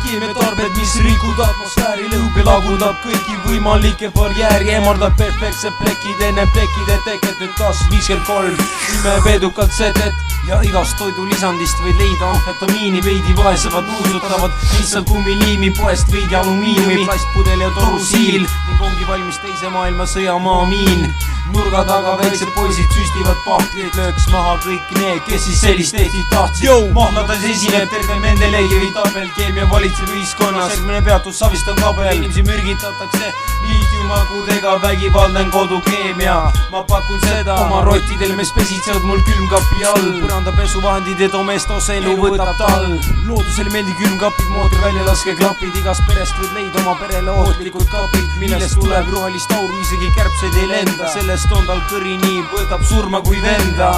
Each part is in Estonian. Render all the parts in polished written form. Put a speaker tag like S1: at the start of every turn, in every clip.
S1: keemiatarbed, mis rikud atmosfääri, lõhub ja lagundab kõiki võimalikke barjääri, emardab perfektsed plekid enne plekkide teket. Nüüd kas 53 imeb edukalt setet ja igast toidulisandist võid leida amfetamiini, veidi vaesemad nuusutavad lihtsalt kummiliimi poest veidi alumiiniumi, plastpudel ja torusiil ning ongi valmis teise maailmasõja maamiin. Nurga taga väiksed poisid süstivad pahtleid, lööks maha kõik need, kes siis sellist Eestit tahtsid. Mahlades esineb terve Mendelejevi tabel, keemia valitseb ühiskonnas, järgmine peatus Saviston kabel. Inimesi mürgitatakse liitiumagudega, vägivaldne kodukeemia. Ma pakun seda oma rottidel, mees pesitsevad mul külmkapi all, põranda pesuvahendid ja domestos elu võtab tal. Loodusele meeldib külmkapid, mootori väljalaskeklapid, igast perest võid leida oma perele ohtlikud kapid, millest tuleb rohelist auru, isegi kärbseid ei lenda. Sellest on tal kõri nii, võtab surma kui venda.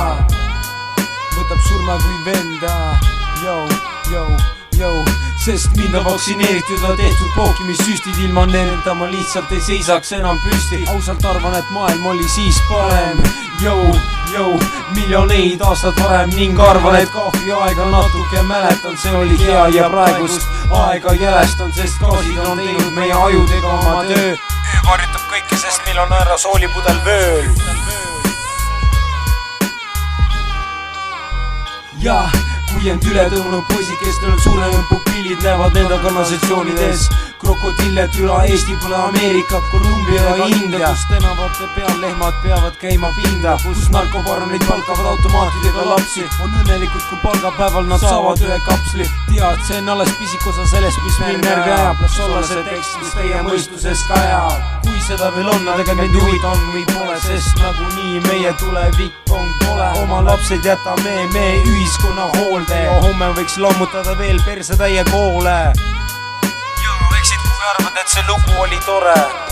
S1: Võtab surma kui venda. Sest mind on vaktsineeritud ja tehtud pookimissüstid, ilma nendeta ma lihtsalt ei seisaks enam püsti. Ausalt arvan, et maailm oli siis parem. Miljoneid aastat varem ning arvan, et kahvi aega natuke mäletan, see oli hea ja praegust aega jälestan, sest gaasid on teinud meie ajudega oma töö. Öö varjutab kõike, sest meil on aerosoolipudel vööl. Ja kui end üle tõunud poisikestel on suurenenud pupillid, näevad nende kanalisatsioonides krokodilled üle Eesti, pole Ameerika, Kolumbia ega India, kus tänavate peal lehmad peavad käima pinda, kus narkobaronid palkavad automaatidega lapsi, on õnnelikud, kui palgapäeval nad saavad ühe kapsli. Tead, see on alles pisik osa sellest, mis meil närvi ajab, las olla see tekst, mis teie mõistuses kajab. Kui seda veel on, aga meid huvitav või pole, sest nagunii meie tulevik on kole. Oma lapsed jätame me ühiskonna hoolde ja homme võiks lammutada veel perse täie koole. Ja eksid, kui arvad, et see lugu oli tore.